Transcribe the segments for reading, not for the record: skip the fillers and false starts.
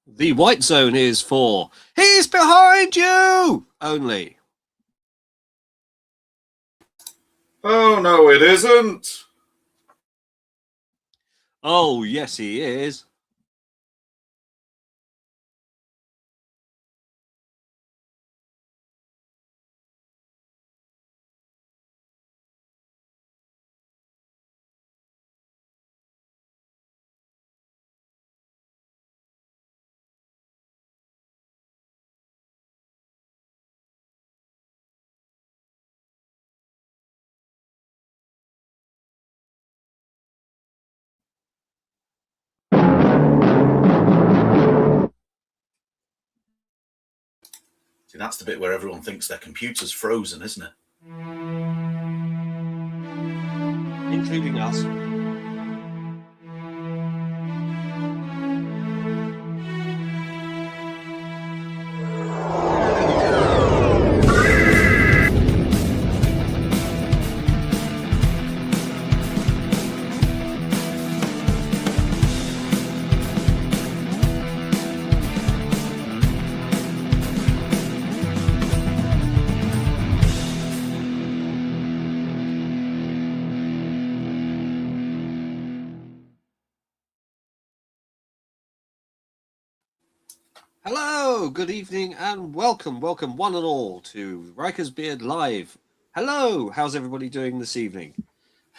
The white zone is for "He's behind you" only. Oh, no, it isn't. Oh, yes, he is. See, that's the bit where everyone thinks their computer's frozen, isn't it? Including us. Hello, good evening, and welcome one and all to Riker's Beard Live. Hello, how's everybody doing this evening?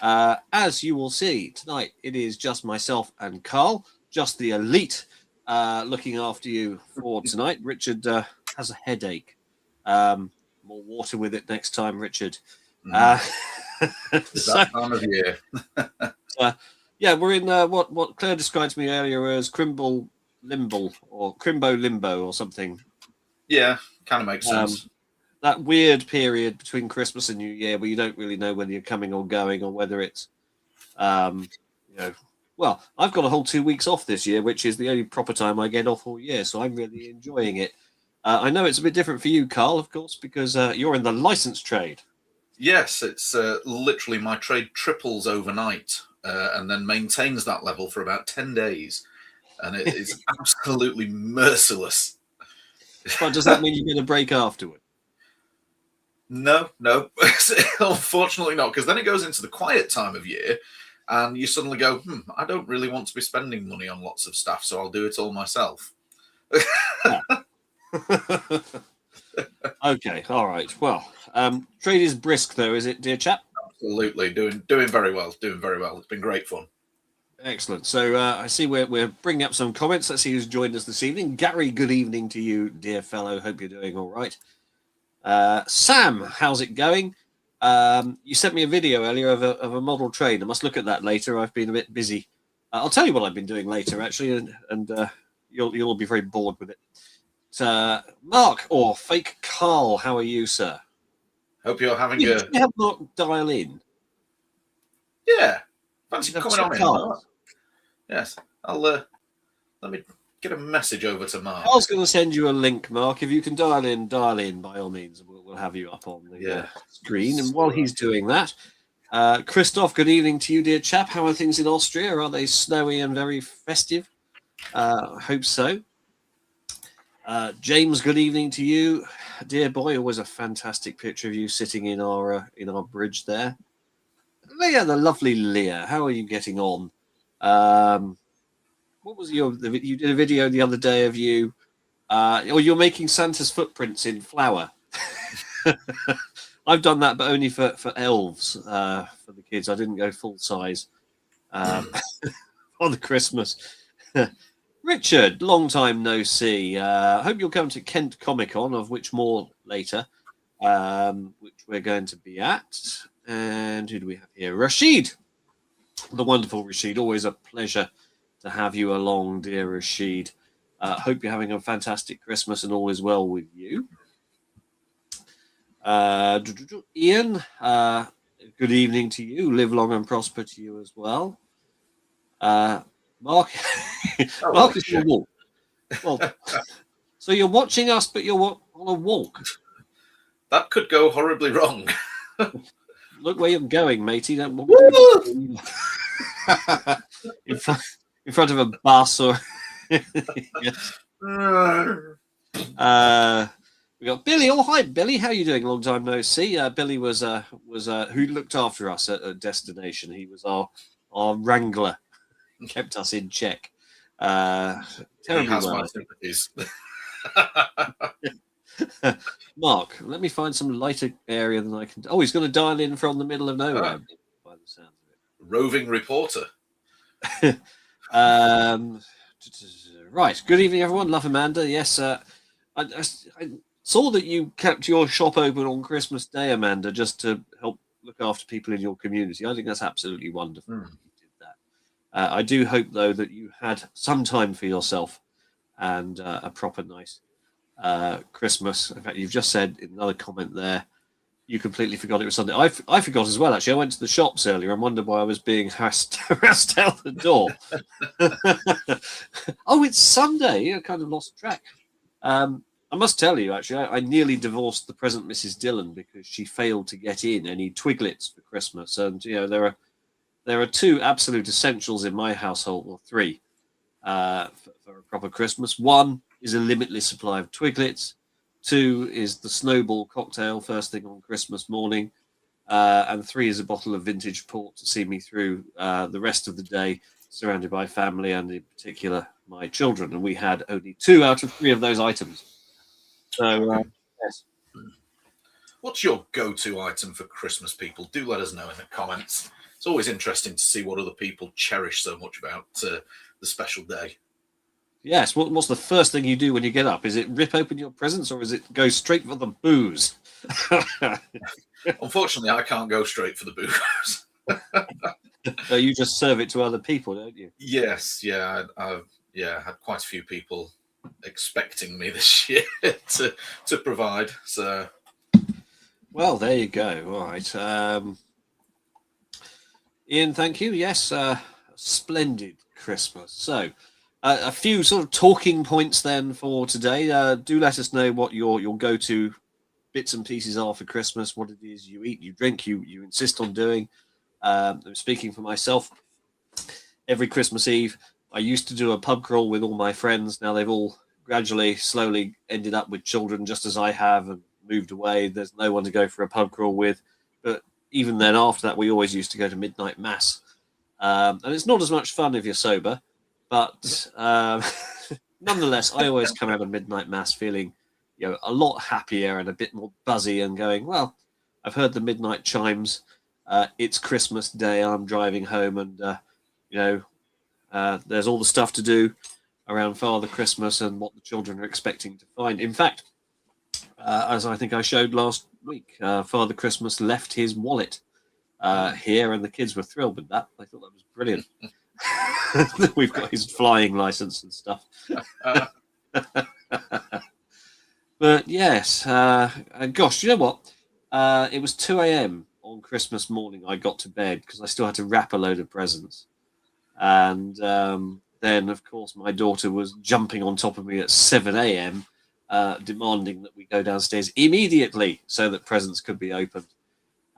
As you will see tonight, it is just myself and Carl, just the elite, looking after you for tonight. Richard has a headache. More water with it next time, Richard. It's that time of year. Yeah, we're in what Claire described to me earlier as Crimble Limbo or Crimbo Limbo or something. Yeah, kind of makes sense. That weird period between Christmas and New Year where you don't really know whether you're coming or going or whether it's, well, I've got a whole 2 weeks off this year, which is the only proper time I get off all year. So I'm really enjoying it. I know it's a bit different for you, Carl, of course, because you're in the license trade. Yes, it's literally my trade triples overnight and then maintains that level for about 10 days. And it is absolutely merciless. But does that mean you get a break afterward? No, unfortunately not, because then it goes into the quiet time of year and you suddenly go, I don't really want to be spending money on lots of stuff, so I'll do it all myself. Okay, all right. Well, trade is brisk, though, is it, dear chap? Absolutely, doing very well. It's been great fun. Excellent. So I see we're bringing up some comments. Let's see who's joined us this evening. Gary, good evening to you, dear fellow. Hope you're doing all right. Sam, how's it going? You sent me a video earlier of a model train. I must look at that later. I've been a bit busy. I'll tell you what I've been doing later, actually, and you'll all be very bored with it. Mark or Fake Carl, how are you, sir? Hope you're having You have Mark dial in. Yeah, fancy coming on in, Mark? Yes, I'll let me get a message over to Mark. I was going to send you a link, Mark. If you can dial in by all means. We'll have you up on the screen. And while he's doing that, Christoph, good evening to you, dear chap. How are things in Austria? Are they snowy and very festive? I hope so. James, good evening to you, dear boy. Always a fantastic picture of you sitting in our bridge there. Leah, the lovely Leah, how are you getting on? What was you did a video the other day of you, or you're making Santa's footprints in flour. I've done that, but only for elves, for the kids. I didn't go full size on the Christmas. Richard, long time no see. Hope you'll come to Kent Comic Con, of which more later, which we're going to be at. And who do we have here? Rashid, the wonderful Rashid. Always a pleasure to have you along, dear Rashid. Hope you're having a fantastic Christmas and all is well with you. Ian, good evening to you. Live long and prosper to you as well. Mark, Mark is on a walk. Well, so you're watching us, but you're on a walk. That could go horribly wrong. Look where you're going, matey. Don't walk in front of a bus or. Yes. We got Billy. Oh, hi, Billy. How you doing? Long time no see. Billy was who looked after us at a destination. He was our wrangler, kept us in check. He Terribly has well, my I think. sympathies. Mark, let me find some lighter area than I can. Oh, he's going to dial in from the middle of nowhere, by the sounds Roving reporter. of it. Right. Good evening, everyone. Love Amanda. Yes, I saw that you kept your shop open on Christmas Day, Amanda, just to help look after people in your community. I think that's absolutely wonderful that you did that. I do hope, though, that you had some time for yourself and a proper nice Christmas. In fact, you've just said in another comment there, you completely forgot it was Sunday. I forgot as well, actually. I went to the shops earlier and wondered why I was being harassed out the door. Oh, it's Sunday. I kind of lost track. I must tell you, actually, I nearly divorced the present Mrs. Dillon because she failed to get in any Twiglets for Christmas. And, there are two absolute essentials in my household, or three, for a proper Christmas. One is a limitless supply of Twiglets. Two is the Snowball cocktail first thing on Christmas morning. And three is a bottle of vintage port to see me through the rest of the day, surrounded by family and, in particular, my children. And we had only 2 out of 3 of those items. So, yes. What's your go-to item for Christmas, people? Do let us know in the comments. It's always interesting to see what other people cherish so much about the special day. Yes, what's the first thing you do when you get up? Is it rip open your presents or is it go straight for the booze? Unfortunately, I can't go straight for the booze. So you just serve it to other people, don't you? Yes, yeah. I've had quite a few people expecting me this year to provide. So, well, there you go. All right. Ian, thank you. Yes, splendid Christmas. So, a few sort of talking points then for today. Do let us know what your go-to bits and pieces are for Christmas, what it is you eat, you drink, you insist on doing. I'm speaking for myself. Every Christmas Eve, I used to do a pub crawl with all my friends. Now they've all gradually, slowly ended up with children, just as I have, and moved away. There's no one to go for a pub crawl with. But even then, after that, we always used to go to midnight mass. And it's not as much fun if you're sober, but nonetheless, I always come out of midnight mass feeling, a lot happier and a bit more buzzy, and going, well, I've heard the midnight chimes. It's Christmas Day. I'm driving home, and there's all the stuff to do around Father Christmas and what the children are expecting to find. In fact, as I think I showed last week, Father Christmas left his wallet here, and the kids were thrilled with that. They thought that was brilliant. We've got his flying license and stuff. But yes, gosh, you know what? It was 2 a.m. on Christmas morning. I got to bed because I still had to wrap a load of presents. And then, of course, my daughter was jumping on top of me at 7 a.m., demanding that we go downstairs immediately so that presents could be opened.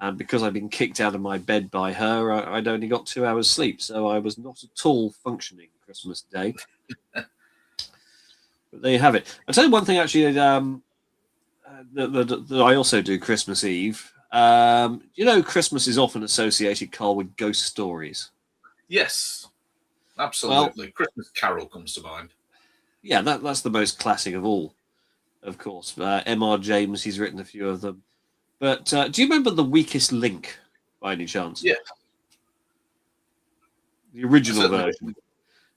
And because I'd been kicked out of my bed by her, I'd only got 2 hours sleep. So I was not at all functioning Christmas Day. But there you have it. I'll tell you one thing, actually, that I also do Christmas Eve. Christmas is often associated, Carl, with ghost stories. Yes, absolutely. Well, Christmas Carol comes to mind. Yeah, that's the most classic of all, of course. M.R. James, he's written a few of them. But do you remember The Weakest Link, by any chance? Yeah. The original version.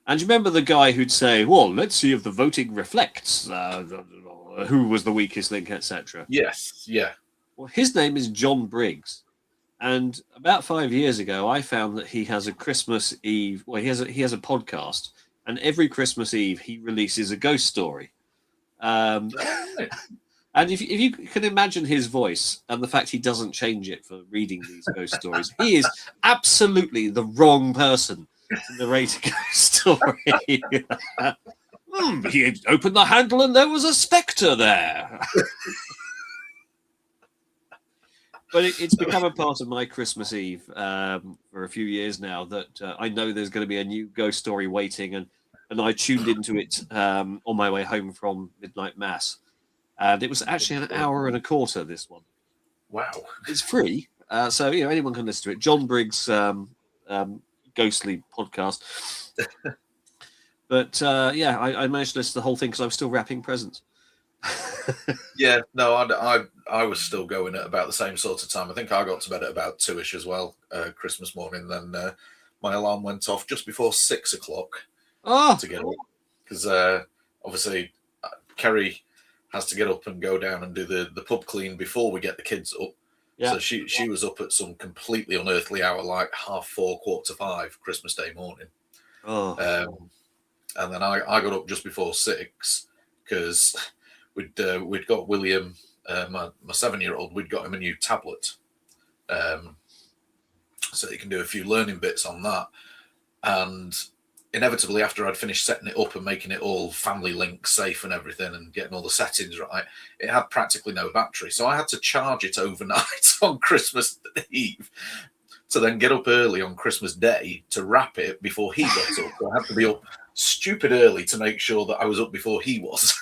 And do you remember the guy who'd say, well, let's see if the voting reflects who was the weakest link, etc.? Yes, yeah. Well, his name is John Briggs. And about 5 years ago, I found that he has a Christmas Eve. Well, he has a podcast, and every Christmas Eve he releases a ghost story. And if you can imagine his voice and the fact he doesn't change it for reading these ghost stories, he is absolutely the wrong person to narrate a ghost story. He opened the handle and there was a spectre there. But it's become a part of my Christmas Eve for a few years now that I know there's going to be a new ghost story waiting. And and I tuned into it on my way home from midnight mass, and it was actually an hour and a quarter. This one, Wow. it's free, so anyone can listen to it. John Briggs' ghostly podcast. But I managed to listen to the whole thing because I was still wrapping presents. Yeah, no, I was still going at about the same sort of time. I think I got to bed at about 2ish as well, Christmas morning. Then my alarm went off just before 6 o'clock to get up because obviously Kerry has to get up and go down and do the pub clean before we get the kids up. Yeah. So she was up at some completely unearthly hour, like 4:30, 4:45, Christmas Day morning. And then I got up just before 6 because we'd got William, my 7-year-old, we'd got him a new tablet, so he can do a few learning bits on that. And inevitably, after I'd finished setting it up and making it all family link safe and everything and getting all the settings right, it had practically no battery. So I had to charge it overnight on Christmas Eve to then get up early on Christmas Day to wrap it before he got up. So I had to be up stupid early to make sure that I was up before he was.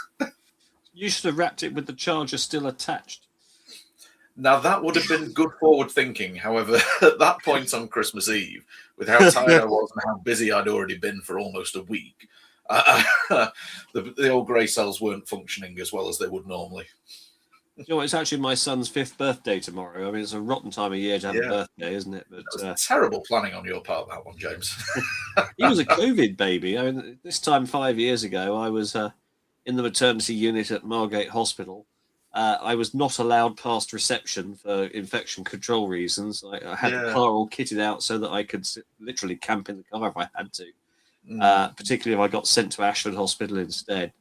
You should have wrapped it with the charger still attached. Now, that would have been good forward thinking. However, at that point on Christmas Eve, with how tired I was and how busy I'd already been for almost a week, the old grey cells weren't functioning as well as they would normally. It's actually my son's 5th birthday tomorrow. I mean, it's a rotten time of year to have a birthday, isn't it? But terrible planning on your part, that one, James. He was a COVID baby. I mean, this time 5 years ago, I was in the maternity unit at Margate Hospital. I was not allowed past reception for infection control reasons. I had the car all kitted out so that I could literally camp in the car if I had to, particularly if I got sent to Ashford Hospital instead.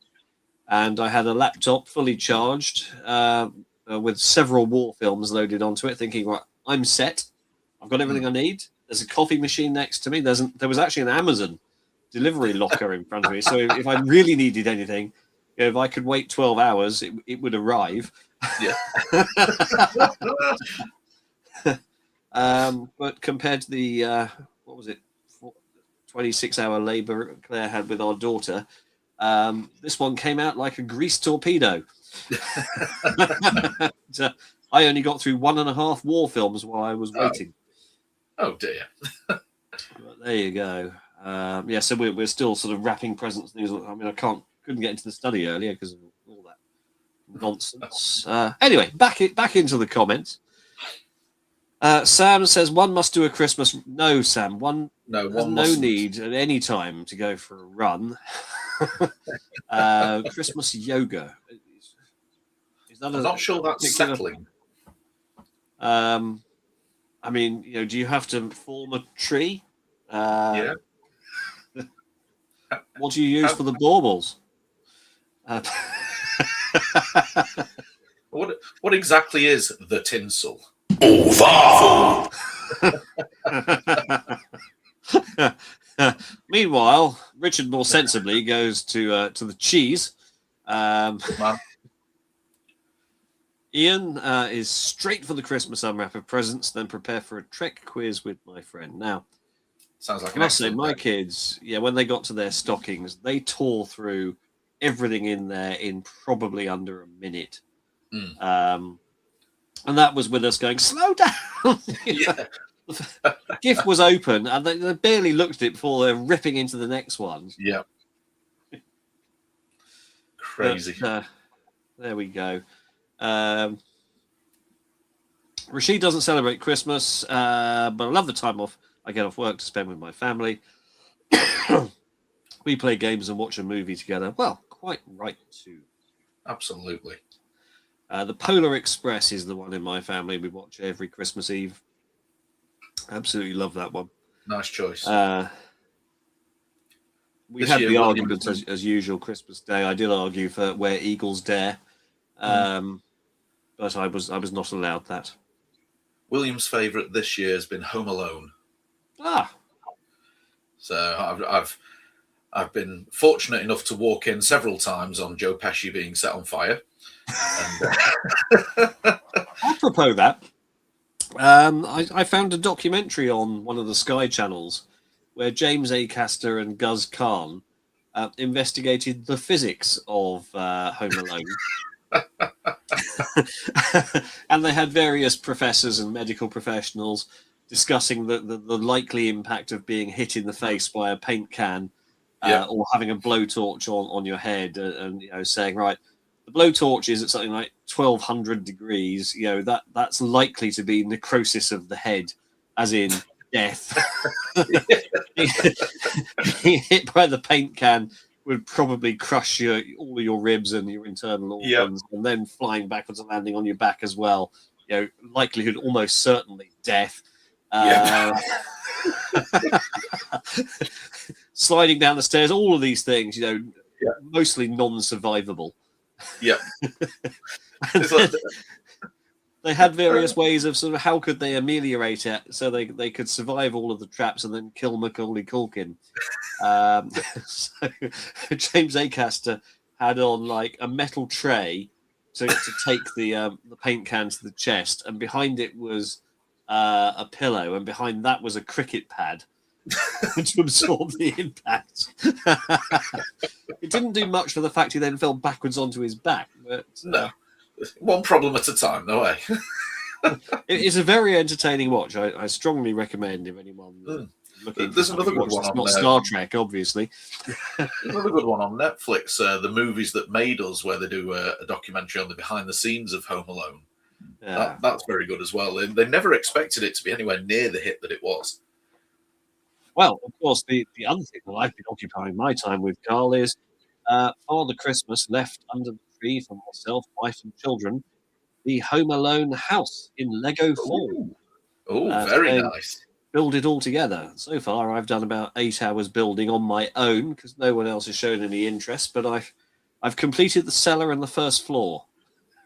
And I had a laptop fully charged with several war films loaded onto it, thinking, right, I'm set. I've got everything I need. There's a coffee machine next to me. There was actually an Amazon delivery locker in front of me. So if I really needed anything, if I could wait 12 hours, it would arrive. Yeah. But compared to the, 26-hour labour Claire had with our daughter, this one came out like a greased torpedo. I only got through 1.5 war films while I was waiting. Oh dear. But there you go. So we're still sort of wrapping presents. I mean, couldn't get into the study earlier because of all that nonsense. Anyway, back into the comments. Sam says one must do a Christmas. No, Sam. One has no need at any time to go for a run. Christmas yoga. Is that I'm not sure that's settling. I mean, do you have to form a tree? Yeah. What do you use for the baubles? What exactly is the tinsel? Over. Meanwhile, Richard more sensibly goes to the cheese. Ian is straight for the Christmas unwrap of presents, then prepare for a Trek quiz with my friend. Now, sounds like I must say, my kids, when they got to their stockings, they tore through everything in there in probably under a minute. And that was with us going, slow down. The gift was open, and they barely looked at it before they're ripping into the next one. Yeah. Crazy. But, there we go. Rashid doesn't celebrate Christmas, but I love the time off I get off work to spend with my family. We play games and watch a movie together. Well, quite right too. Absolutely. The Polar Express is the one in my family we watch every Christmas Eve. Absolutely love that one. Nice choice. We had the argument as usual Christmas Day. I did argue for Where Eagles Dare, but I was not allowed that. William's favourite this year has been Home Alone. So I've been fortunate enough to walk in several times on Joe Pesci being set on fire. And, apropos that, I found a documentary on one of the Sky channels where James Acaster and Guz Khan investigated the physics of Home Alone. And they had various professors and medical professionals discussing the likely impact of being hit in the face by a paint can or having a blowtorch on your head, and saying, right, the blowtorch is at something like 1200 degrees. That's likely to be necrosis of the head, as in death. Being hit by the paint can would probably crush all of your ribs and your internal organs, and then flying backwards and landing on your back as well. Likelihood almost certainly death. Sliding down the stairs, all of these things, mostly non-survivable. Yeah. They had various ways of sort of how could they ameliorate it so they could survive all of the traps and then kill Macaulay Culkin. So James Acaster had on like a metal tray to take the paint can to the chest, and behind it was a pillow, and behind that was a cricket pad to absorb the impact. It didn't do much for the fact he then fell backwards onto his back. But, no. One problem at a time, no way. It's a very entertaining watch. I strongly recommend if anyone looking. There's another good one. It's not Star Trek, obviously. Another good one on Netflix. The Movies That Made Us, where they do a documentary on the behind the scenes of Home Alone. Yeah. That's very good as well. They never expected it to be anywhere near the hit that it was. Well, of course, the other thing that I've been occupying my time with, Carl, is Father Christmas left under the tree for myself, wife, and children the Home Alone house in Lego form. Oh, very nice. Build it all together. So far, I've done about 8 hours building on my own because no one else has shown any interest. But I've completed the cellar and the first floor.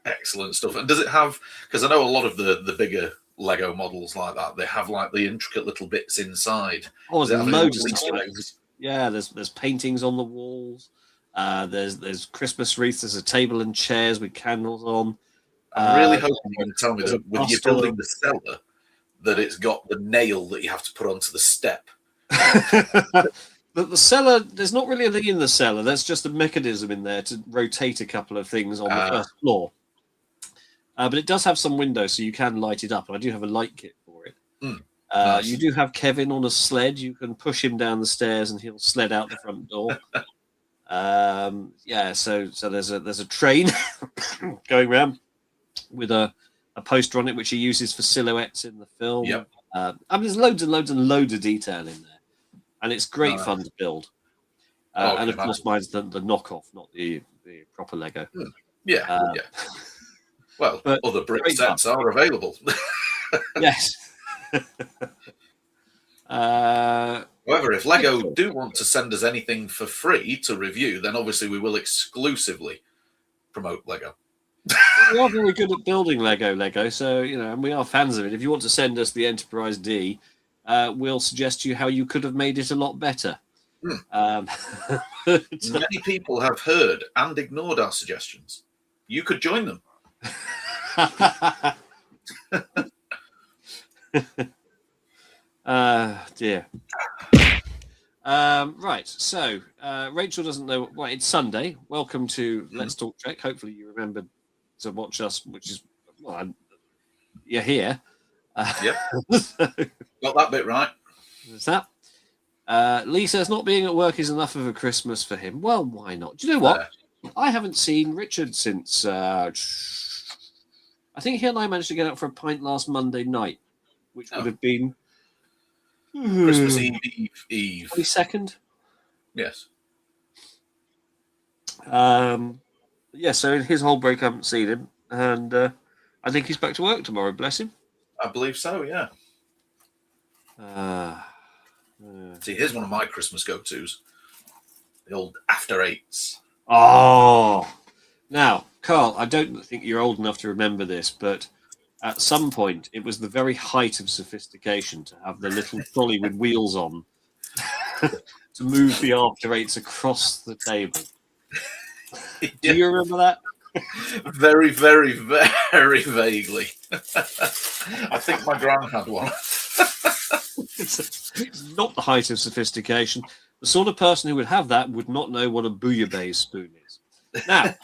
Excellent stuff. And does it have? Because I know a lot of the bigger Lego models like that, they have like the intricate little bits inside. Oh, there's loads of stuff. Yeah, there's paintings on the walls. There's Christmas wreaths. There's a table and chairs with candles on. I'm really hoping you're going to tell me that when you're building the cellar, that it's got the nail that you have to put onto the step. The cellar, there's not really anything in the cellar. There's just a mechanism in there to rotate a couple of things on the first floor. But it does have some windows, so you can light it up. And I do have a light kit for it. Nice. You do have Kevin on a sled. You can push him down the stairs, and he'll sled out the front door. So there's a train going around with a poster on it, which he uses for silhouettes in the film. Yep. There's loads and loads and loads of detail in there, and it's great fun to build. And of course, mine's the knockoff, not the proper Lego. Yeah. Well, other brick sets are available. Yes. However, if Lego do want to send us anything for free to review, then obviously we will exclusively promote Lego. We are very good at building Lego, so, and we are fans of it. If you want to send us the Enterprise D, we'll suggest to you how you could have made it a lot better. Many people have heard and ignored our suggestions. You could join them. Dear. Right, so Rachel doesn't know. Well, it's Sunday. Welcome to Let's Talk Trek. Hopefully, you remembered to watch us, which is you're here. Yep, got that bit right. There's that. Lee says not being at work is enough of a Christmas for him. Well, why not? Do you know what? I haven't seen Richard since. I think he and I managed to get out for a pint last Monday night, which would have been Christmas Eve. 22nd. Yes. So in his whole break, I haven't seen him, and I think he's back to work tomorrow. Bless him. I believe so. Yeah. See, here's one of my Christmas go-tos: the old after eights. Oh, now, Carl, I don't think you're old enough to remember this, but at some point, it was the very height of sophistication to have the little trolley with wheels on to move the after eights across the table. Do you remember that? Very, very, very vaguely. I think my gran had one. It's not the height of sophistication. The sort of person who would have that would not know what a bouillabaisse spoon is. Now,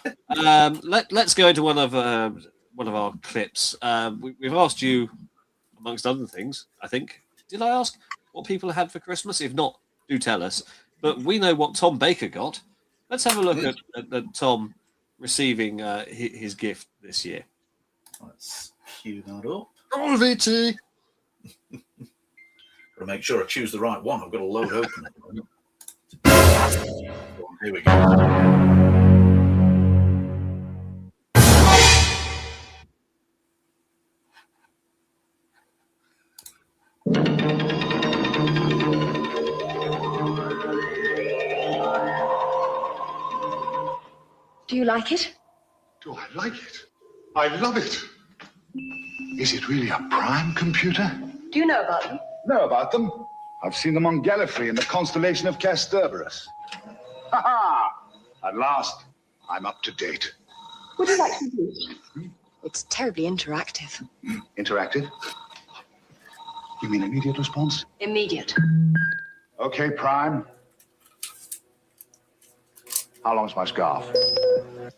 let's go into one of our clips. We've asked you, amongst other things, I think. Did I ask what people had for Christmas? If not, do tell us. But we know what Tom Baker got. Let's have a look at Tom receiving his gift this year. Let's cue that up. Oh, VT! Got to make sure I choose the right one. I've got a load open at the moment. Here we go. Do you like it? Do I like it? I love it. Is it really a prime computer? Do you know about them? Know about them? I've seen them on Gallifrey in the constellation of Castorberus. Ha ha! At last, I'm up to date. Would you like to use it? It's terribly interactive. Interactive? You mean immediate response? Immediate. Okay, Prime. How long's my scarf?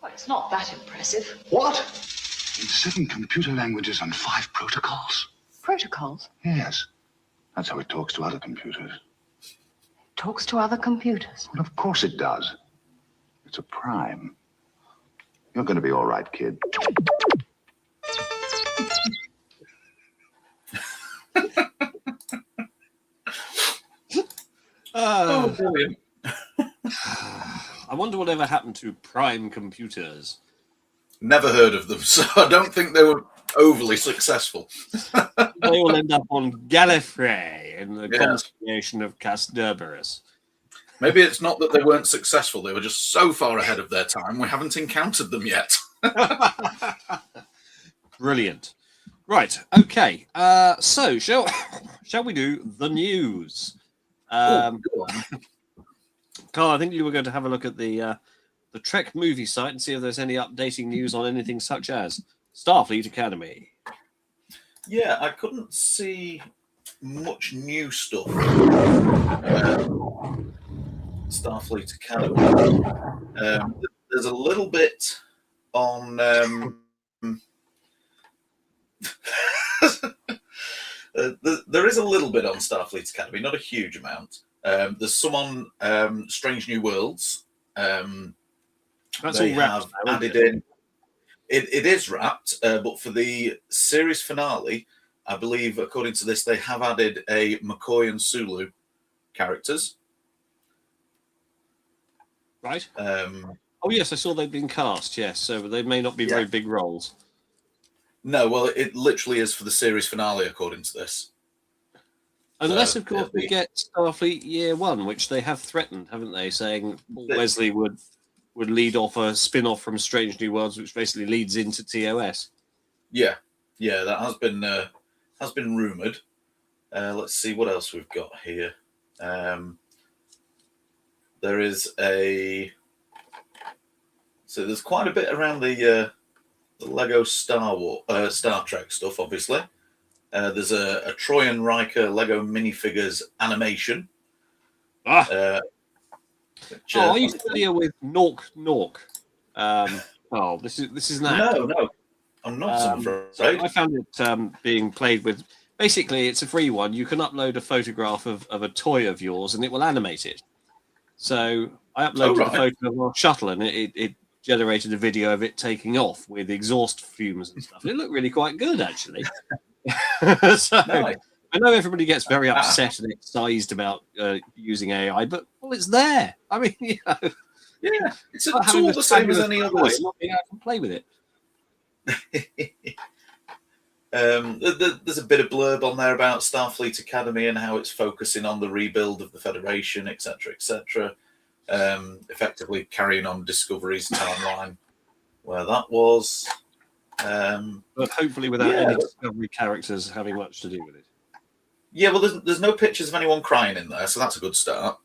Well, it's not that impressive. What? In 7 computer languages and 5 protocols? Protocols? Yes. That's how it talks to other computers. Talks to other computers. Well, of course it does. It's a prime. You're going to be all right, kid. Brilliant. I wonder whatever happened to prime computers. Never heard of them, so I don't think they were overly successful. They all end up on Gallifrey in the constellation of Castorberus. Maybe it's not that they weren't successful, they were just so far ahead of their time, we haven't encountered them yet. Brilliant. Right, okay. So, shall we do the news? Go on. Carl, I think you were going to have a look at the Trek movie site and see if there's any updating news on anything such as Starfleet Academy. Yeah, I couldn't see much new stuff. Starfleet Academy. There's a little bit on. There is a little bit on Starfleet Academy, not a huge amount. There's some on Strange New Worlds. That's they all wrapped have now, added in. It is wrapped, but for the series finale, I believe, according to this, they have added a McCoy and Sulu characters. Right. Oh, yes, I saw they'd been cast, yes, so they may not be very big roles. No, well, it literally is for the series finale, according to this. Unless, of course, we get Starfleet Year 1, which they have threatened, haven't they, saying Paul Wesley would lead off a spin-off from Strange New Worlds, which basically leads into TOS. Yeah, that has been rumoured. Let's see what else we've got here. There is so there's quite a bit around the Lego Star Trek stuff, obviously. There's a Troy and Riker Lego minifigures animation. Are you familiar with Nork? This is that. No, I'm not. I'm afraid. I found it being played with. Basically, it's a free one. You can upload a photograph of a toy of yours, and it will animate it. So I uploaded a photo of our shuttle, and it generated a video of it taking off with exhaust fumes and stuff. It looked really quite good, actually. So nice. I know everybody gets very upset and excised about using AI, but it's there. I mean, it's a tool the same as any others. Not being able to play with it. There's a bit of blurb on there about Starfleet Academy and how it's focusing on the rebuild of the Federation, etc., etc. Effectively carrying on Discovery's timeline where that was. But hopefully without any Discovery characters having much to do with it. Yeah, well, there's no pictures of anyone crying in there, so that's a good start.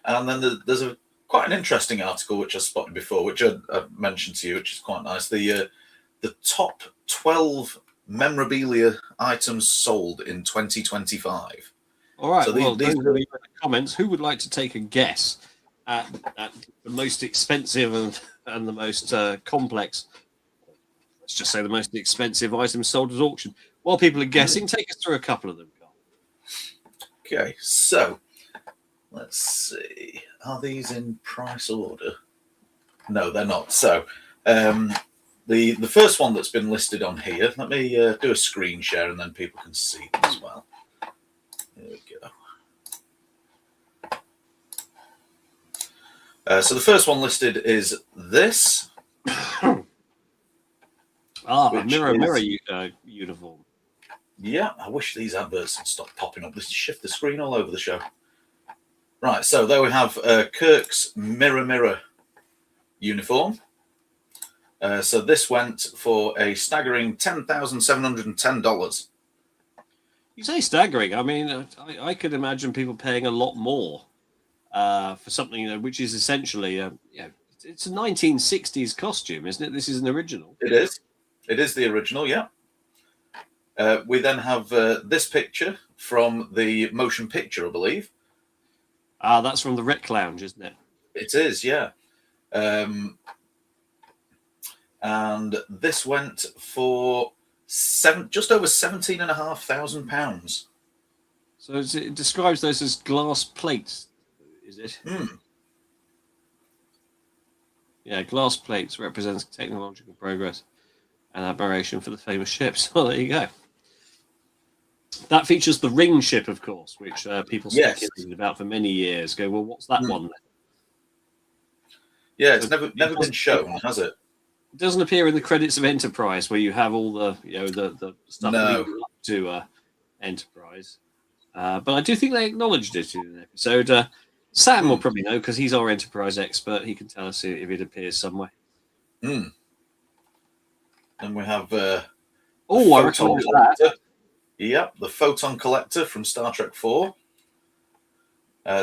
And then there's quite an interesting article which I spotted before, which I mentioned to you, which is quite nice. The top 12 memorabilia items sold in 2025. All right. So Well, these those are the comments. Who would like to take a guess at the most expensive and the most complex? Let's just say the most expensive items sold at auction. While people are guessing, take us through a couple of them, Carl. Okay, so let's see. Are these in price order? No, they're not. So the first one that's been listed on here, let me do a screen share and then people can see them as well. There we go. So the first one listed is this. A mirror uniform. Yeah, I wish these adverts had stopped popping up. This shift the screen all over the show. Right, so there we have Kirk's mirror uniform. So this went for a staggering $10,710. You say staggering. I mean, I could imagine people paying a lot more for something which is essentially, it's a 1960s costume, isn't it? This is an original. It is. It is the original, yeah. We then have this picture from the motion picture, I believe. That's from the Rec Lounge, isn't it? It is, yeah. And this went for just over £17,500. So it describes those as glass plates, is it? Yeah, glass plates represents technological progress and admiration for the famous ships. Well, there you go. That features the ring ship, of course, which people speculated about for many years. Go, well, what's that one then? Yeah, it's never been shown, has it? It doesn't appear in the credits of Enterprise, where you have all the the stuff leading up to Enterprise. But I do think they acknowledged it in an episode. Sam will probably know because he's our Enterprise expert. He can tell us if it appears somewhere. And we have I recognise that. Yep, the photon collector from Star Trek 4.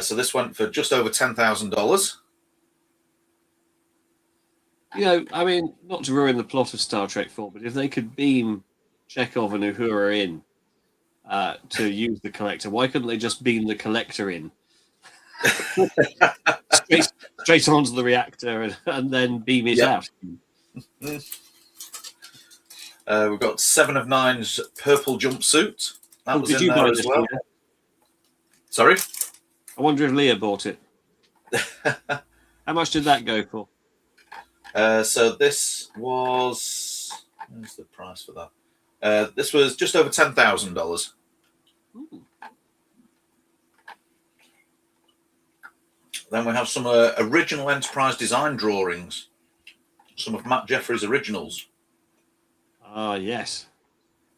So this went for just over $10,000. I mean, not to ruin the plot of Star Trek 4, but if they could beam Chekhov and Uhura in to use the collector, why couldn't they just beam the collector in? straight onto the reactor and then beam it out. We've got 7 of 9's purple jumpsuit. That was did in you there buy as this? well. Leah? Sorry? I wonder if Leah bought it. How much did that go for? So this was... Where's the price for that? This was just over $10,000. Then we have some original Enterprise design drawings. Some of Matt Jeffrey's originals. Yes.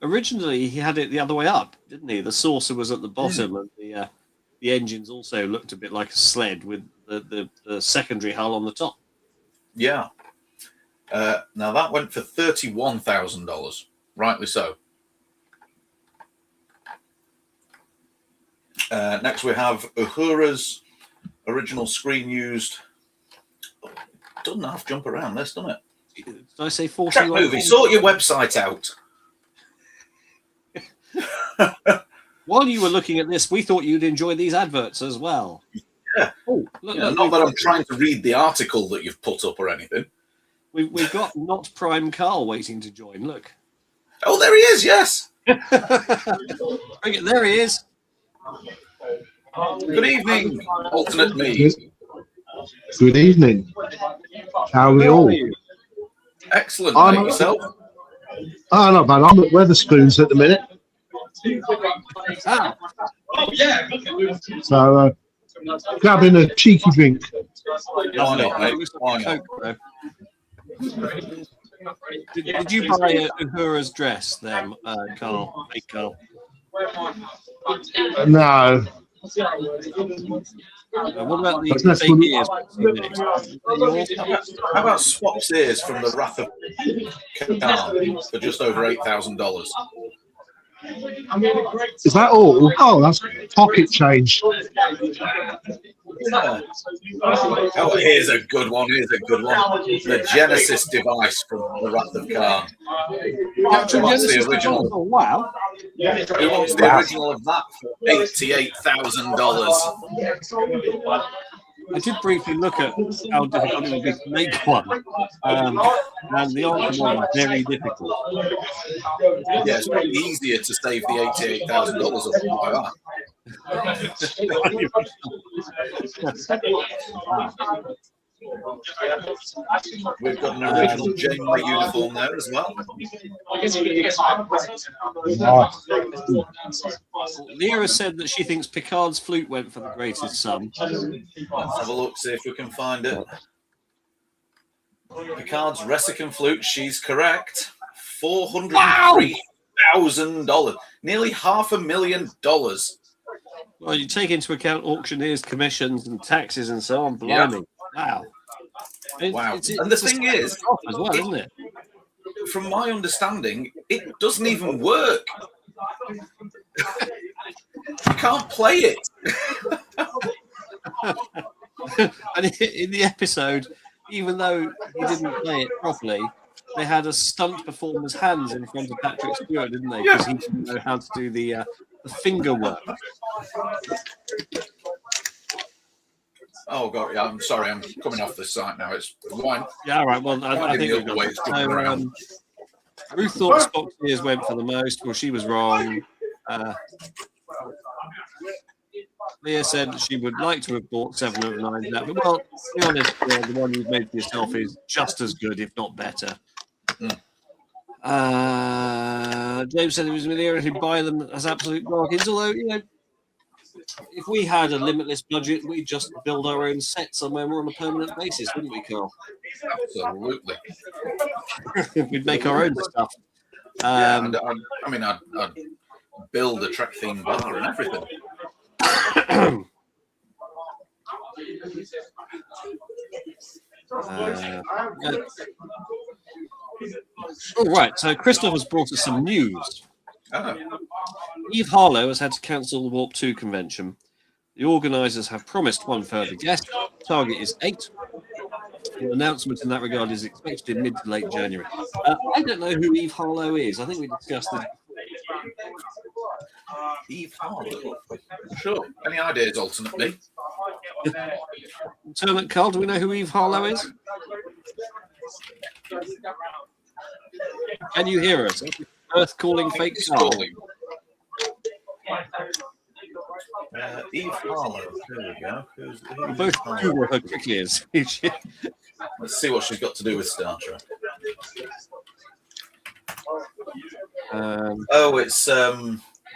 Originally, he had it the other way up, didn't he? The saucer was at the bottom, and the engines also looked a bit like a sled with the secondary hull on the top. Yeah. Now that went for $31,000. Rightly so. Next we have Uhura's original screen used. Oh, it doesn't half jump around this, doesn't it? Did I say 40? Track movie, sort your website out. While you were looking at this, we thought you'd enjoy these adverts as well. Yeah. Look, not that I'm trying to read the article that you've put up or anything. We've got not Prime Carl waiting to join. Look. Oh, there he is. Yes. There he is. Good evening, alternate me. Good evening. How are we all? Excellent. Mate. Yourself? Not bad. I'm at Weatherspoons at the minute. So, grabbing a cheeky drink. Why not, mate? Why not? Did you buy Uhura's dress then, Carl? Hey, Carl. No. What about the ears? How about Swap's ears from the Wrath of Khan for just over $8,000? Is that all? Oh, that's pocket change. Oh, here's a good one. Here's a good one. The Genesis device from The Wrath of Khan. Captain What's the Genesis original? device? Oh, wow. Who wants the original of that for $88,000? I did briefly look at how difficult it would be to make one, and the answer was very difficult. Yeah, it's probably easier to save the $88,000 or something like that. We've got an original Janeway uniform there as well. Lyra said that she thinks Picard's flute went for the greatest sum. Let's have a look, see if we can find it. Picard's Resican flute, she's correct. $403,000. Nearly $500,000. Well, you take into account auctioneers' commissions and taxes and so on. Blimey. Wow. Wow. It's And the thing is, as well, isn't it? from my understanding, it doesn't even work. You can't play it. And in the episode, even though he didn't play it properly, they had a stunt performer's hands in front of Patrick Stewart, didn't they? Because he didn't know how to do the finger work. Oh god, yeah, I'm sorry, I'm coming off this site now. It's wine. Yeah, all right. Well, I think we've got it. So, Ruth thought Spock's ears went for the most. Well, she was wrong. Leah said that she would like to have bought 7 of 9. But well, to be honest, the one you've made for yourself is just as good, if not better. James said it was Leah who'd buy them as absolute bargains. Although, you know, if we had a limitless budget, we'd just build our own set somewhere more on a permanent basis, wouldn't we, Carl? Absolutely. We'd make our own stuff. Yeah, and I'd build a Trek themed bar and everything. All right, so Christoph has brought us some news. Oh. Eve Harlow has had to cancel the Warp 2 convention. The organisers have promised one further guest. Target is 8. An announcement in that regard is expected in mid to late January. I don't know who Eve Harlow is. I think we discussed this. Eve Harlow. Sure. Any ideas, alternately? Lieutenant Carl, do we know who Eve Harlow is? Can you hear us? Earth calling fake Carl. Eve Harlow. There we go. Who's Both Eve Harlow? Google her quickly is. Let's see what she's got to do with Star Trek. It's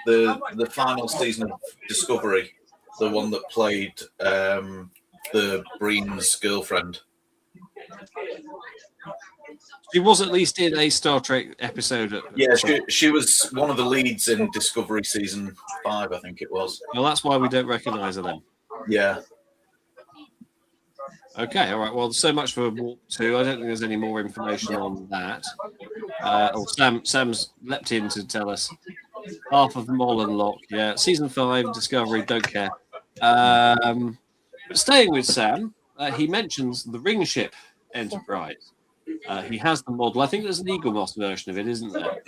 the final season of Discovery, the one that played the Breen's girlfriend. She was at least in a Star Trek episode. Yeah, she was one of the leads in Discovery season 5, I think it was. Well, that's why we don't recognise her then. Yeah. Okay, all right. Well, so much for Warp 2. I don't think there's any more information on that. Sam's leapt in to tell us half of Mol and Locke. Yeah, season 5, Discovery, don't care. But staying with Sam, he mentions the ring ship Enterprise. He has the model. I think there's an Eagle Moss version of it, isn't there?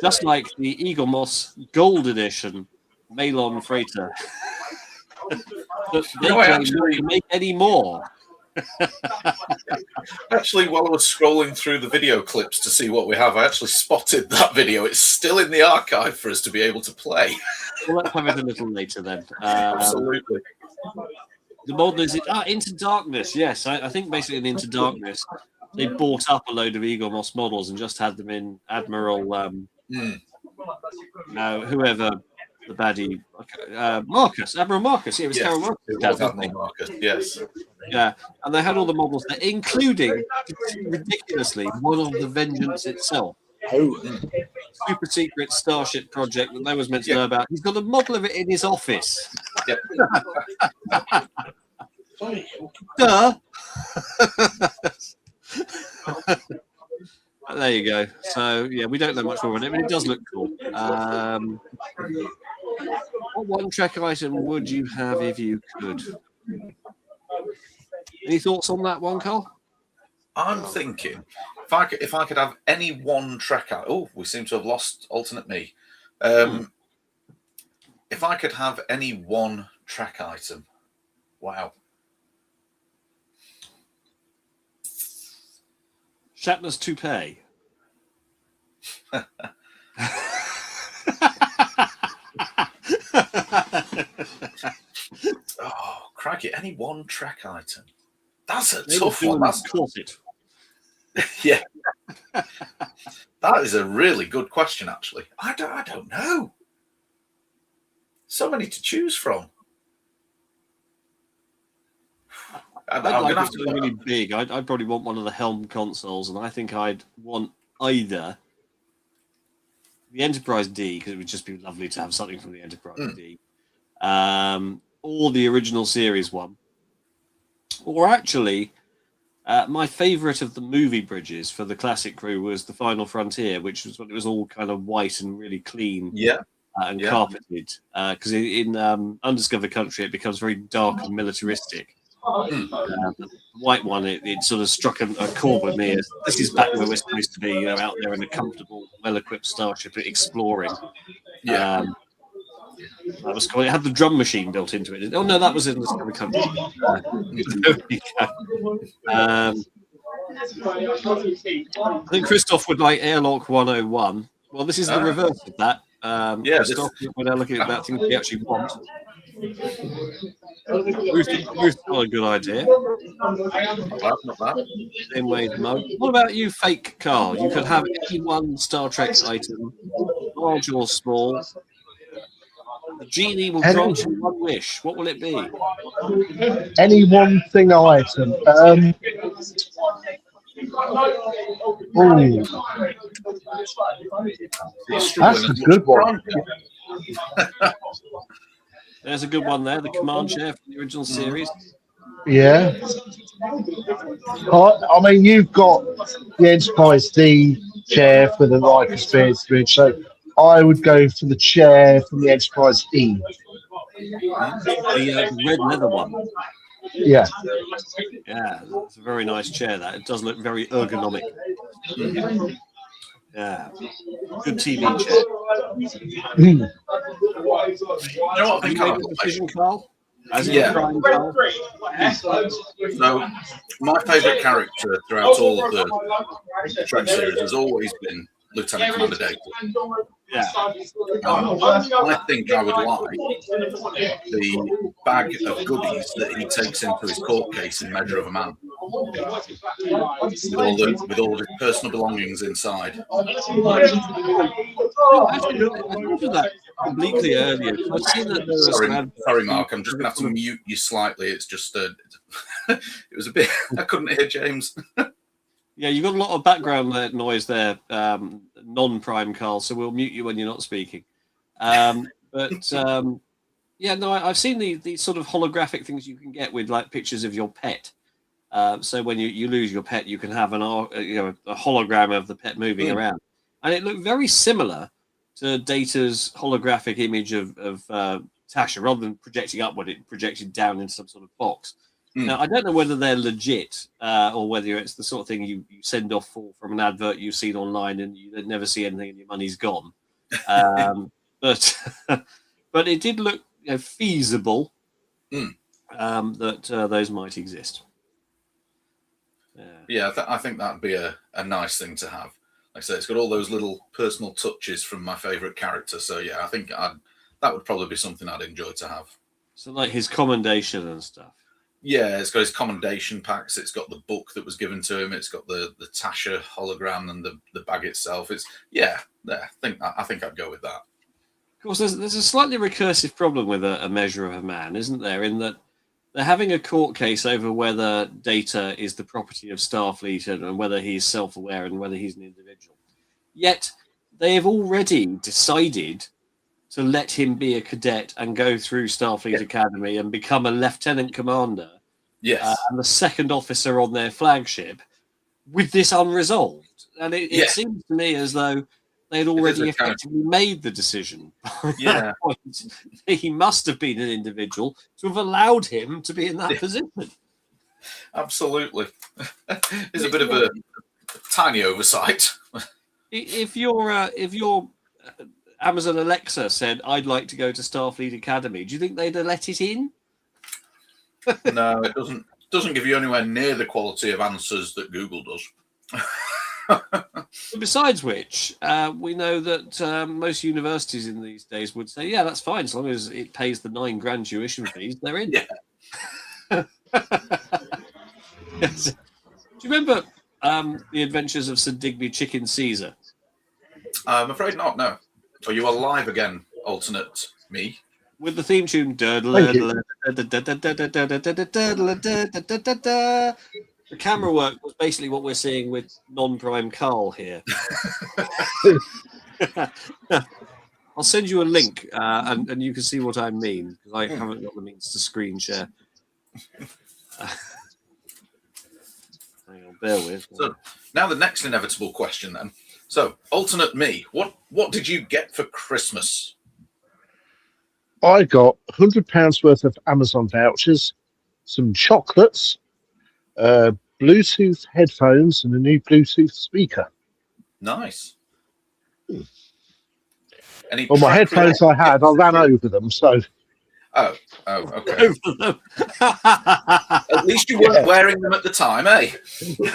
Just like the Eagle Moss Gold Edition Malon freighter. But they can't make any more. Actually, while I was scrolling through the video clips to see what we have, I actually spotted that video. It's still in the archive for us to be able to play. Well, let's have it a little later then. Absolutely. The model is Into Darkness. Yes, I think basically in Into Darkness, they bought up a load of Eagle Moss models and just had them in Admiral, whoever the baddie, Marcus, Admiral Marcus. Yeah, it was Carol Marcus. It was Admiral Marcus, yes. Yeah, and they had all the models there, including, ridiculously, one of the Vengeance itself. Super secret starship project that no one's meant to know about. He's got a model of it in his office. Yep. Duh. There you go. So yeah, we don't know much more on it, but it does look cool. What one Trek item would you have if you could? Any thoughts on that one, Carl? I'm thinking if I could have any one Trek item. Oh, we seem to have lost alternate me. If I could have any one Trek item, wow. Shatner's toupee. Oh, crikey, any one Trek item. That's a Maybe tough one. That's corset. yeah. That is a really good question, actually. I don't know. So many to choose from. I'd like it to be really big. I'd probably want one of the Helm consoles, and I think I'd want either the Enterprise D, because it would just be lovely to have something from the Enterprise D, or the original series one, or actually, my favourite of the movie bridges for the classic crew was the Final Frontier, which was when it was all kind of white and really clean, and carpeted. Because in Undiscovered Country, it becomes very dark and militaristic. The white one, it sort of struck a chord with me. This is back where we're supposed to be, out there in a comfortable, well-equipped starship exploring. That was cool. It had the drum machine built into it. Oh no, that was in Undiscovered Country. I think Christoph would like Airlock 101. Well, this is the reverse of that. Christoph, when I look at that thing we actually want. Ruth's got a good idea. Not bad. Same way as Mo. What about you, fake Carl? You could have any one Star Trek item, large or small. The genie will grant you one wish. What will it be? Any one thing item. That's a good one. There's a good one there. The command chair from the original series. Yeah. I mean, you've got the Enterprise D chair for the Riker experience bridge, so I would go for the chair from the Enterprise E. The red leather one. Yeah. Yeah, it's a very nice chair. That it does look very ergonomic. Yeah, good TV chair. You know what I think Have you made a decision, Carl? As Yeah. Prime, Carl? So, my favourite character throughout all of the Trek series has always been Lieutenant Commander Data. Yeah. I think I would like the bag of goodies that he takes into his court case in Measure of a Man, with all his personal belongings inside. Actually, I thought of that obliquely earlier. I've seen that. Sorry, Mark. I'm just going to have to mute you slightly. It's just it was a bit. I couldn't hear James. Yeah, you've got a lot of background noise there, non-prime Carl, so we'll mute you when you're not speaking. Yeah, no, I've seen these sort of holographic things you can get with like pictures of your pet. So when you lose your pet, you can have a hologram of the pet moving around, and it looked very similar to Data's holographic image of Tasha. Rather than projecting upward, it projected down into some sort of box. Now, I don't know whether they're legit or whether it's the sort of thing you send off from an advert you've seen online and you never see anything and your money's gone. But it did look feasible that those might exist. Yeah, I think that'd be a nice thing to have. Like I say, it's got all those little personal touches from my favourite character. So, yeah, I think that would probably be something I'd enjoy to have. So, like his commendation and stuff. Yeah, it's got his commendation packs. It's got the book that was given to him. It's got the Tasha hologram and the bag itself. I think I'd go with that. Of course, there's a slightly recursive problem with a Measure of a Man, isn't there? In that they're having a court case over whether Data is the property of Starfleet and whether he's self-aware and whether he's an individual. Yet they have already decided to let him be a cadet and go through Starfleet Academy and become a lieutenant commander. Yes. And the second officer on their flagship with this unresolved. And it seems to me as though they had already effectively made the decision. By that point, he must have been an individual to have allowed him to be in that position. Absolutely. It's a bit of a tiny oversight. If your Amazon Alexa said, "I'd like to go to Starfleet Academy," do you think they'd have let it in? No, it doesn't give you anywhere near the quality of answers that Google does. Besides which, we know that most universities in these days would say, "Yeah, that's fine, as long as it pays the $9 grand tuition fees, they're in." Yeah. Yes. Do you remember the Adventures of Sir Digby Chicken Caesar? I'm afraid not. No. Are you alive again, alternate me? With the theme tune. The camera work was basically what we're seeing with non-prime Carl here. I'll send you a link, and you can see what I mean, because I haven't got the means to screen share. Hang on, bear with. So now the next inevitable question then. So, alternate me, what did you get for Christmas? I got £100 worth of Amazon vouchers, some chocolates, Bluetooth headphones, and a new Bluetooth speaker. Nice. Well, my headphones I ran over them, so. Oh, okay. At least you weren't wearing them at the time, eh?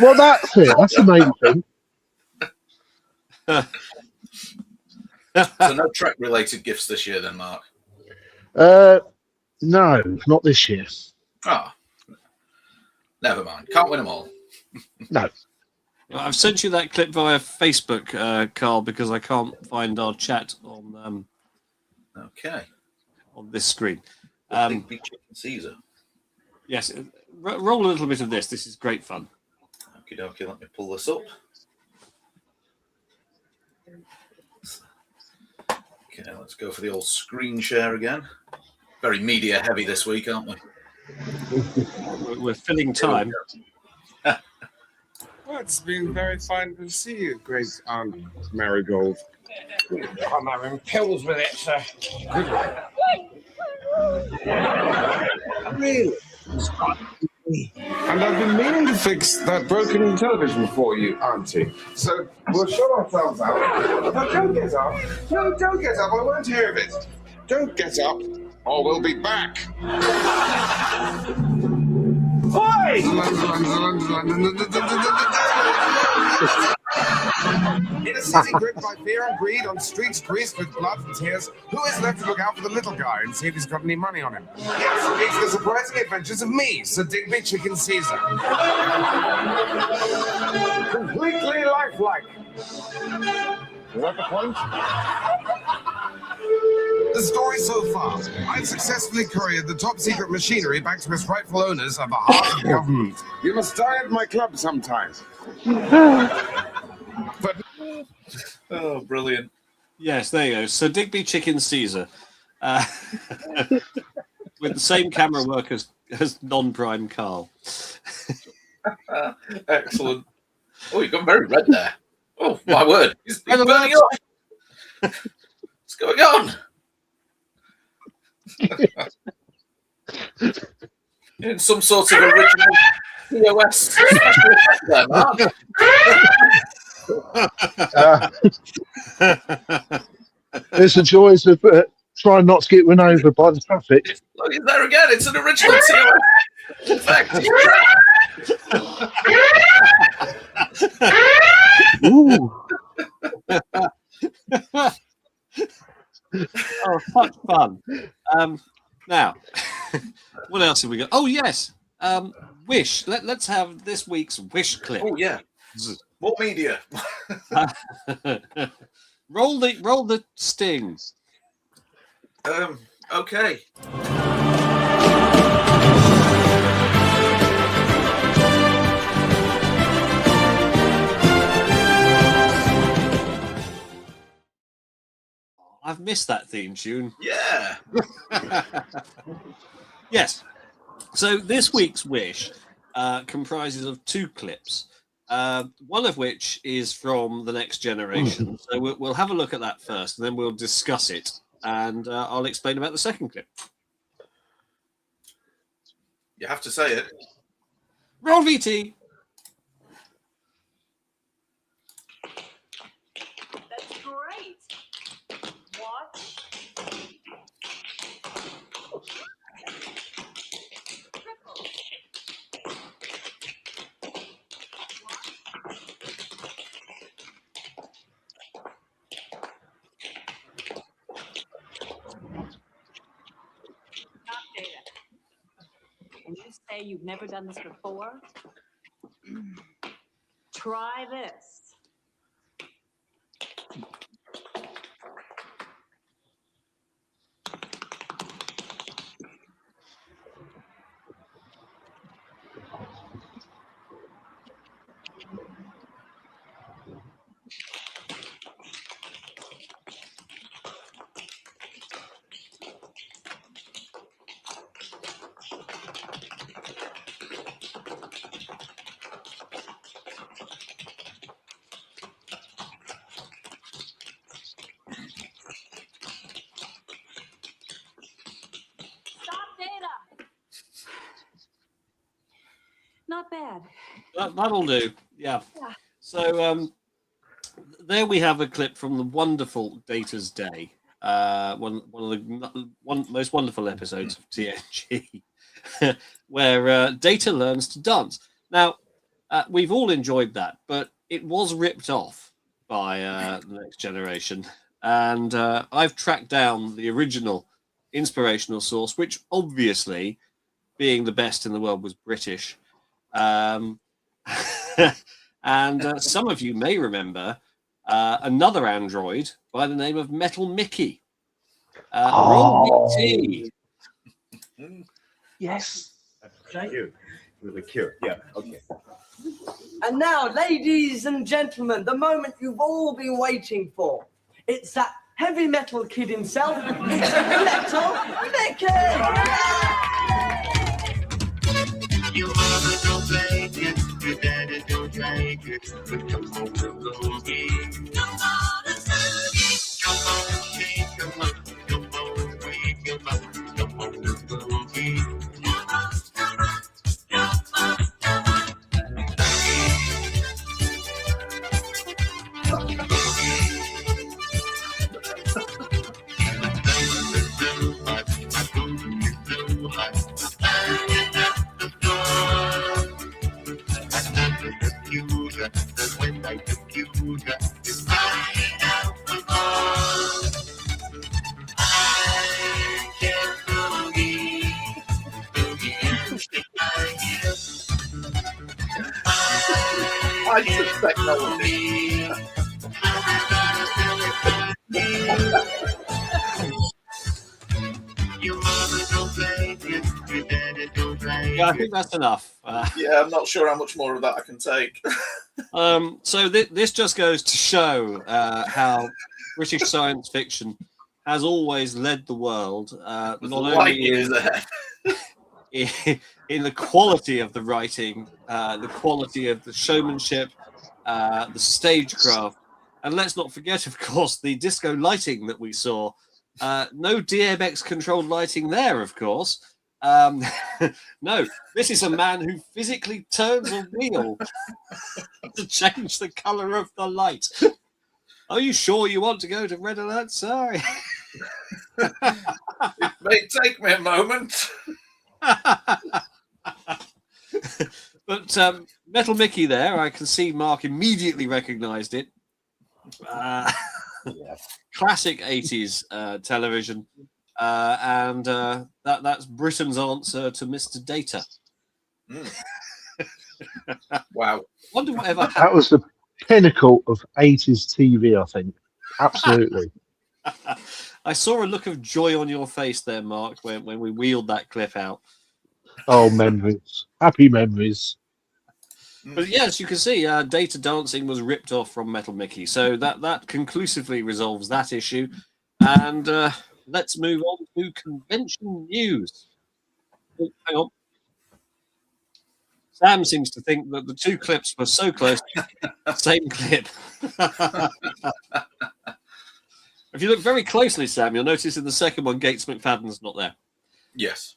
Well, that's it. That's the main thing. So no Trek-related gifts this year then, Mark? No, not this year. Ah, never mind. Can't win them all. No. I've sent you that clip via Facebook, Carl, because I can't find our chat on Okay. on this screen. Big Chicken Caesar. Yes, roll a little bit of this. This is great fun. Okie dokie, let me pull this up. Okay, let's go for the old screen share again. Very media heavy this week, aren't we? We're filling time. Well, it's been very fine to see you, great Aunt Marigold. I'm having pills with it, sir. Really? And I've been meaning to fix that broken television for you, Auntie. So we'll show ourselves out. No, don't get up. No, don't get up. I won't hear of it. Don't get up, or we'll be back. In a city gripped by fear and greed, on streets greased with blood and tears, who is left to look out for the little guy and see if he's got any money on him? Yes, it's the surprising adventures of me, Sir Digby Chicken Caesar. Completely lifelike. Is that the point? The story so far, I've successfully couriered the top-secret machinery back to its rightful owners on behalf of the government. You must dine at my club sometime. But Oh, brilliant. Yes, there you go. So Digby Chicken Caesar. With the same camera work as non-prime Carl. Excellent. Oh, you've gone very red there. Oh, my word. He's burning up. What's going on? In some sort of original POS special effect there, Mark. There's the joys of trying not to get run over by the traffic. Look, he's there again. It's an original TOS effect. Ooh. Oh, such fun. Now, what else have we got? Oh, yes. Wish. Let's have this week's Wish clip. Oh, yeah. What media? Roll the sting. Okay. I've missed that theme tune. Yeah. Yes. So this week's Wish comprises of two clips. one of which is from The Next Generation. So we'll have a look at that first, and then we'll discuss it. And I'll explain about the second clip. You have to say it. Roll VT. That's great. Watch. Triple. Stop data. And you say you've never done this before? Try this. Stop data. Not bad. That'll do. Yeah. Yeah. So there we have a clip from the wonderful Data's Day, one of the most wonderful episodes of TNG, where Data learns to dance. Now, we've all enjoyed that, but it was ripped off by The Next Generation, and I've tracked down the original inspirational source, which obviously, being the best in the world, was British. And some of you may remember another android by the name of Metal Mickey. Roll VT. Yes. Cute. Really cute. Yeah. Okay. And now, ladies and gentlemen, the moment you've all been waiting for. It's that heavy metal kid himself. It's Metal Mickey! Your mother don't like it, your daddy don't like it, but come on to Logie. Come on to Logie. Come on, shake 'em up, come on, wake 'em up, come on to Logie. Come on, come on, come on, come on. I suspect technology. Yeah, I think that's enough. Yeah, I'm not sure how much more of that I can take. So this just goes to show how British science fiction has always led the world, not only in the quality of the writing, the quality of the showmanship, the stagecraft, and let's not forget, of course, the disco lighting that we saw. No DMX controlled lighting there, of course. No, this is a man who physically turns a wheel to change the color of the light. Are you sure you want to go to Red Alert? Sorry. It may take me a moment. But Metal Mickey there, I can see Mark immediately recognized it. Classic 80s television. And that's Britain's answer to Mr. Data. Wow. Wonder whatever happened. That was the pinnacle of 80s TV, I think. Absolutely. I saw a look of joy on your face there, Mark, when we wheeled that clip out. Oh, memories. Happy memories. But yes, you can see Data dancing was ripped off from Metal Mickey. So that conclusively resolves that issue. And let's move on to convention news. Oh, hang on. Sam seems to think that the two clips were so close, same clip. If you look very closely, Sam, you'll notice in the second one, Gates McFadden's not there. Yes.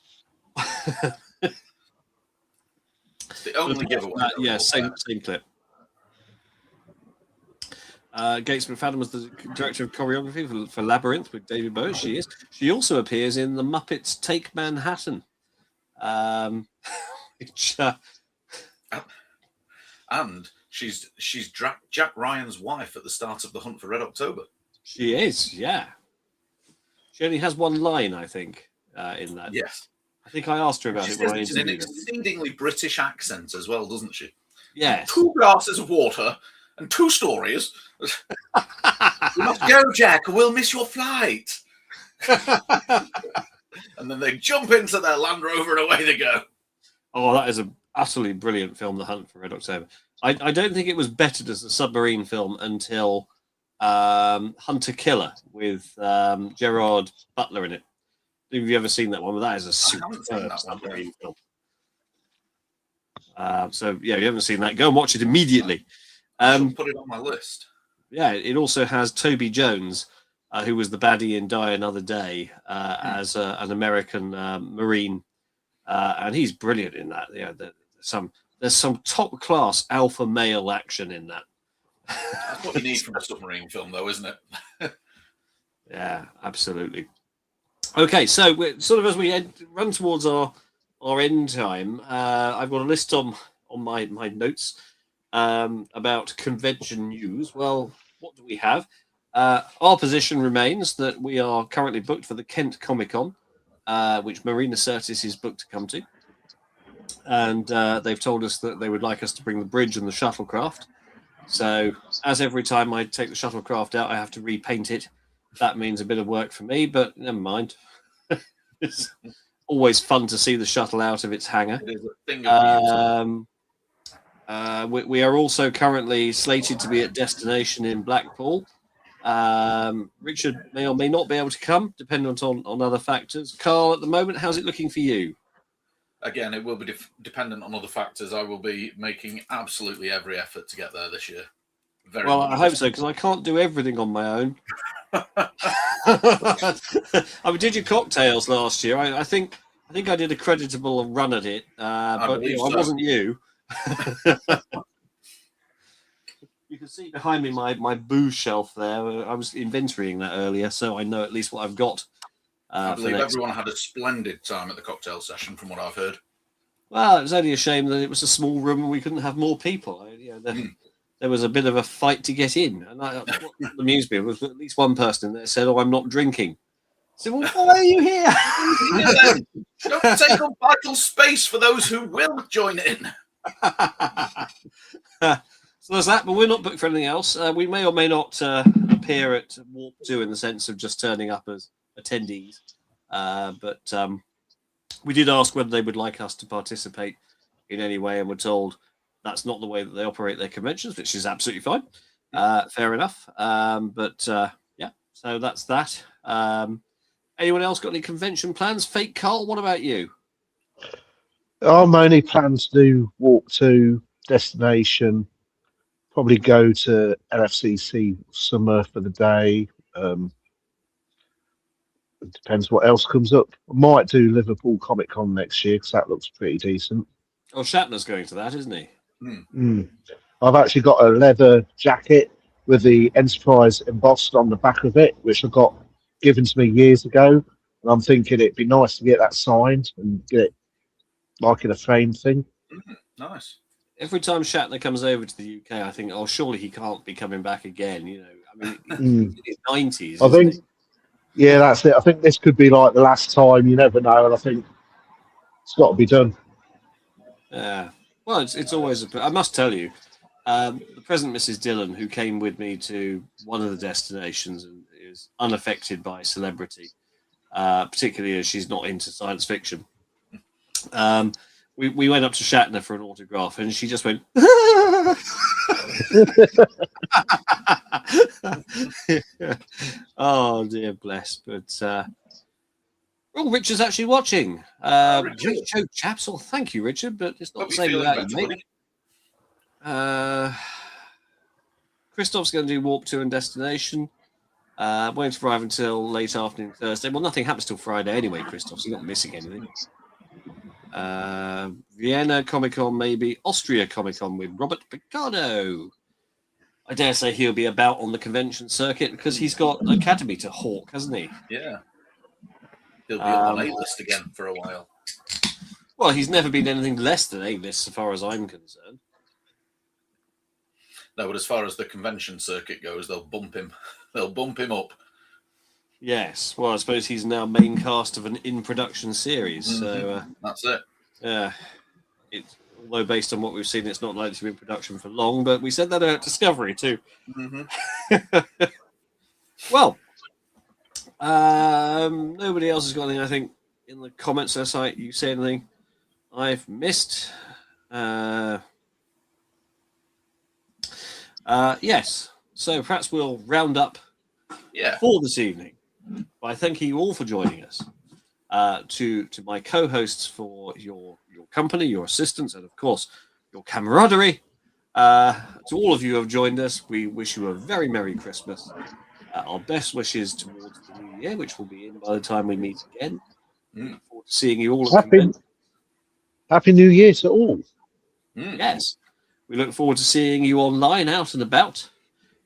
It's the only giveaway. Yeah, same clip. Gates McFadden was the director of choreography for Labyrinth with David Bowie. She is. She also appears in The Muppets Take Manhattan. Which, and she's Jack Ryan's wife at the start of The Hunt for Red October. She is, yeah. She only has one line, I think, in that. Yes. I think I asked her about it when I She's an interviewed her. exceedingly British accent as well, doesn't she? Yes. 2 glasses of water and 2 stories. You must go, Jack, or we'll miss your flight. And then they jump into their Land Rover and away they go. Oh, that is an utterly brilliant film, The Hunt for Red October. I don't think it was bettered as a submarine film until Hunter Killer with Gerard Butler in it. Have you ever seen that one? Well, that is a superb submarine film. So, yeah, if you haven't seen that, go and watch it immediately. Put it on my list. Yeah, it also has Toby Jones, who was the baddie in Die Another Day, as an American Marine. And he's brilliant in that. Yeah, there's some top class alpha male action in that. That's what you need from a submarine film, though, isn't it? Yeah, absolutely. Okay, so we're sort of as we run towards our end time, I've got a list on my notes about convention news. Well, what do we have? Our position remains that we are currently booked for the Kent Comic Con, which Marina Sirtis is booked to come to. And they've told us that they would like us to bring the bridge and the shuttlecraft. So, as every time I take the shuttlecraft out, I have to repaint it. That means a bit of work for me, but never mind. It's always fun to see the shuttle out of its hangar. It is a thing of beauty. We are also currently slated to be at Destination in Blackpool. Richard may or may not be able to come, dependent on other factors. Carl, at the moment, how's it looking for you? Again, it will be dependent on other factors. I will be making absolutely every effort to get there this year. Very well, much. I hope so, because I can't do everything on my own. I did your cocktails last year. I think I did a creditable run at it, but I wasn't you. You can see behind me my booze shelf there. I was inventorying that earlier, so I know at least what I've got. I believe everyone had a splendid time at the cocktail session, from what I've heard. Well, it was only a shame that it was a small room and we couldn't have more people. There was a bit of a fight to get in, and what amused me was that at least one person there said, "Oh, I'm not drinking." I said, "Well, why are you here?" Don't take up vital space for those who will join in. So there's that, but we're not booked for anything else. We may or may not appear at Warp 2 in the sense of just turning up as attendees. But we did ask whether they would like us to participate in any way, and we're told that's not the way that they operate their conventions, which is absolutely fine. Fair enough. Yeah, so that's that. Anyone else got any convention plans? Fake Carl, what about you? I'm only planning to do Walk to Destination, probably go to LFCC Summer for the day. It depends what else comes up. I might do Liverpool Comic Con next year because that looks pretty decent. Oh, Shatner's going to that, isn't he? I've actually got a leather jacket with the Enterprise embossed on the back of it, which I got given to me years ago. And I'm thinking it'd be nice to get that signed and get it like in a frame thing. Nice. Every time Shatner comes over to the UK, I think, oh, surely he can't be coming back again. You know, I mean, in his 90s. I think, yeah, that's it. I think this could be like the last time. You never know, and I think it's got to be done. Yeah. Well, it's always. I must tell you, the present Mrs. Dillon, who came with me to one of the destinations and is unaffected by celebrity, particularly as she's not into science fiction. We went up to Shatner for an autograph, and she just went. Oh dear, bless. But Oh, Richard's actually watching. Richard. Great show, chaps. Well, thank you, Richard, but it's not Hope the you're same feeling without you, better, mate. buddy. Christoph's going to do Warp 2 and Destination. Won't arrive until late afternoon Thursday. Well, nothing happens till Friday anyway, Christoph, so you're not missing anything. Vienna Comic-Con, maybe. Austria Comic-Con with Robert Picardo. I dare say he'll be about on the convention circuit because he's got Academy to hawk, hasn't he? Yeah. He'll be up on A-list again for a while. Well, he's never been anything less than A-list, as far as I'm concerned. No, but as far as the convention circuit goes, they'll bump him. They'll bump him up. Yes. Well, I suppose he's now main cast of an in-production series. So that's it. Yeah. Although based on what we've seen, it's not likely to be in production for long. But we said that at Discovery too. Well, nobody else has got anything, I think, in the comments site. You say anything I've missed? Yes. So perhaps we'll round up for this evening by thanking you all for joining us. To my co-hosts for your company, your assistance, and of course your camaraderie. To all of you who have joined us, we wish you a very Merry Christmas. Our best wishes towards the new year, which will be in by the time we meet again. Look forward to seeing you all. Happy New Year to all. Yes. We look forward to seeing you online, out and about.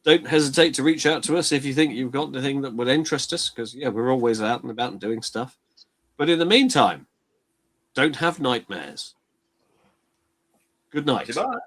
Don't hesitate to reach out to us if you think you've got anything that would interest us, because, we're always out and about and doing stuff. But in the meantime, don't have nightmares. Good night. Goodbye.